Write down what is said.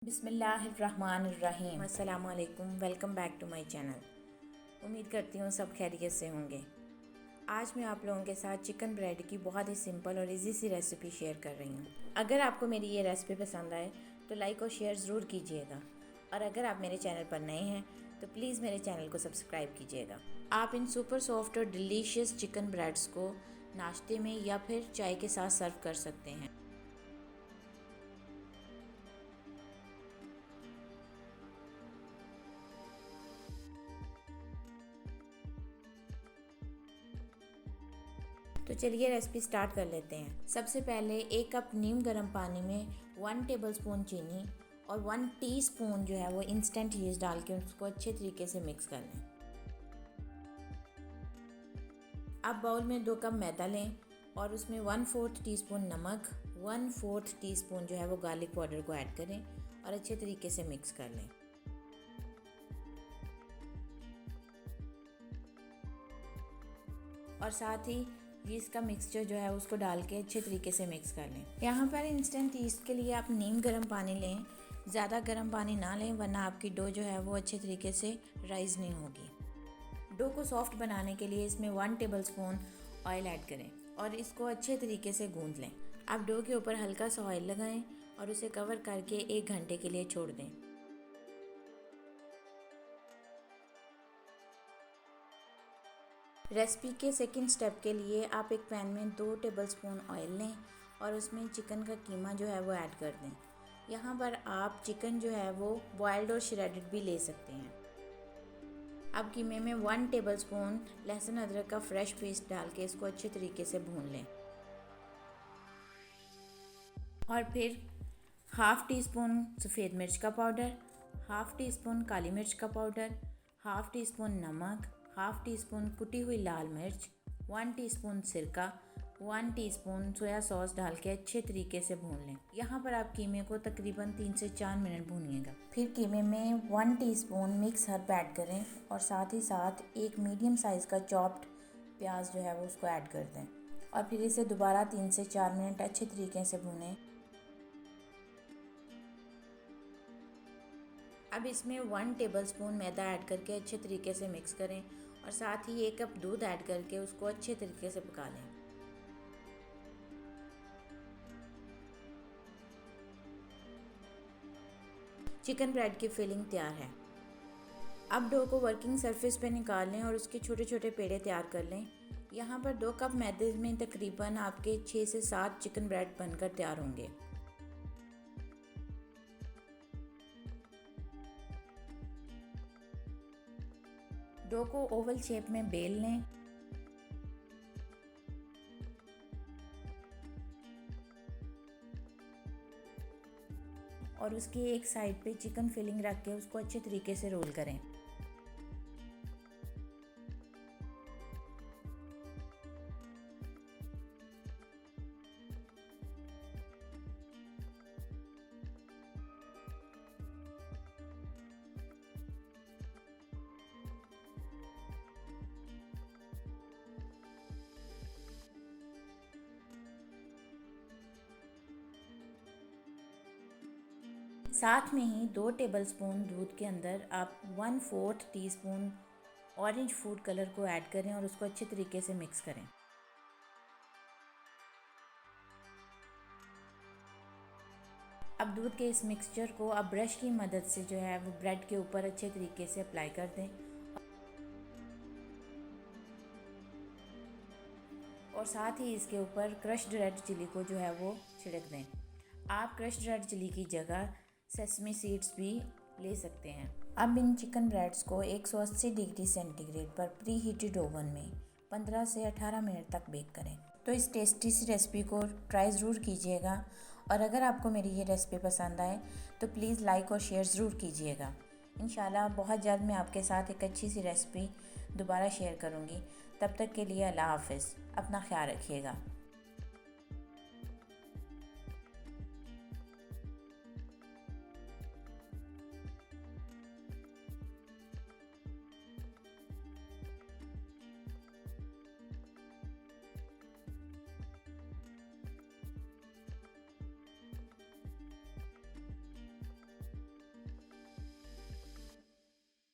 बिस्मिल्लाहिर्रहमानिर्रहीम। अस्सलाम वालेकुम। Welcome back to my channel. उम्मीद करती हूँ सब खैरियत से होंगे। आज मैं आप लोगों के साथ चिकन ब्रेड की बहुत ही सिंपल और इजी सी रेसिपी शेयर कर रही हूँ। अगर आपको मेरी ये रेसिपी पसंद आए तो लाइक और शेयर ज़रूर कीजिएगा, और अगर आप मेरे चैनल पर नए हैं तो प्लीज़ मेरे चैनल को सब्सक्राइब कीजिएगा। आप इन सुपर सॉफ्ट और डिलीशियस चिकन ब्रेड्स को नाश्ते में या फिर चाय के साथ सर्व कर सकते हैं। तो चलिए रेसिपी स्टार्ट कर लेते हैं। सबसे पहले 1 कप नीम गर्म पानी में 1 टेबलस्पून चीनी और 1 टीस्पून जो है वो इंस्टेंट यीस्ट डाल के उसको अच्छे तरीके से मिक्स कर लें। अब बाउल में 2 कप मैदा लें और उसमें 1/4 टीस्पून नमक, 1/4 टीस्पून जो है वो गार्लिक पाउडर को ऐड करें और अच्छे तरीके से मिक्स कर लें। और साथ ही यीस्ट का मिक्सचर जो है उसको डाल के अच्छे तरीके से मिक्स कर लें। यहाँ पर इंस्टेंट यीस्ट के लिए आप नीम गर्म पानी लें, ज़्यादा गर्म पानी ना लें वरना आपकी डो जो है वो अच्छे तरीके से राइज़ नहीं होगी। डो को सॉफ्ट बनाने के लिए इसमें 1 टेबलस्पून ऑयल ऐड करें और इसको अच्छे तरीके से गूंद लें। आप डो के ऊपर हल्का सा ऑयल लगाएं और उसे कवर करके 1 घंटे के लिए छोड़ दें। रेसिपी के सेकंड स्टेप के लिए आप एक पैन में 2 टेबलस्पून ऑयल लें और उसमें चिकन का कीमा जो है वो ऐड कर दें। यहाँ पर आप चिकन जो है वो बॉयल्ड और श्रेडेड भी ले सकते हैं। अब कीमे में 1 टेबलस्पून लहसुन अदरक का फ्रेश पेस्ट डाल के इसको अच्छे तरीके से भून लें। और फिर 1/2 टीस्पून सफ़ेद मिर्च का पाउडर, 1/2 टीस्पून काली मिर्च का पाउडर, 1/2 टीस्पून नमक, 1/2 टीस्पून कुटी हुई लाल मिर्च, 1 टीस्पून सिरका, 1 टीस्पून सोया सॉस डाल के अच्छे तरीके से भून लें। यहाँ पर आप कीमे को तकरीबन 3 से 4 मिनट भूनिएगा। फिर कीमे में 1 टीस्पून मिक्स हर्ब ऐड करें और साथ ही साथ एक मीडियम साइज़ का चॉप्ड प्याज जो है वो उसको ऐड कर दें और फिर इसे दोबारा 3 से 4 मिनट अच्छे तरीके से भूनें। अब इसमें 1 टेबलस्पून मैदा ऐड करके अच्छे तरीके से मिक्स करें और साथ ही 1 कप दूध ऐड करके उसको अच्छे तरीके से पका लें। चिकन ब्रेड की फिलिंग तैयार है। अब डो को वर्किंग सरफेस पे निकाल लें और उसके छोटे छोटे पेड़े तैयार कर लें। यहाँ पर 2 कप मैदे में तकरीबन आपके 6 से 7 चिकन ब्रेड बनकर तैयार होंगे। डो को ओवल शेप में बेल लें और उसकी एक साइड पे चिकन फिलिंग रख के उसको अच्छे तरीके से रोल करें। साथ में ही 2 टेबलस्पून दूध के अंदर आप 1/4 टीस्पून ऑरेंज फूड कलर को ऐड करें और उसको अच्छे तरीके से मिक्स करें। अब दूध के इस मिक्सचर को आप ब्रश की मदद से जो है वो ब्रेड के ऊपर अच्छे तरीके से अप्लाई कर दें और साथ ही इसके ऊपर क्रश्ड रेड चिली को जो है वो छिड़क दें। आप क्रश्ड रेड चिली की जगह सेसमी सीड्स भी ले सकते हैं। अब इन चिकन ब्रेड्स को 180 डिग्री सेंटीग्रेड पर प्री हीटेड ओवन में 15 से 18 मिनट तक बेक करें। तो इस टेस्टी सी रेसिपी को ट्राई ज़रूर कीजिएगा, और अगर आपको मेरी ये रेसिपी पसंद आए तो प्लीज़ लाइक और शेयर ज़रूर कीजिएगा। इंशाल्लाह बहुत जल्द मैं आपके साथ एक अच्छी सी रेसिपी दोबारा शेयर करूँगी। तब तक के लिए अल्लाह हाफ़िज़। अपना ख्याल रखिएगा।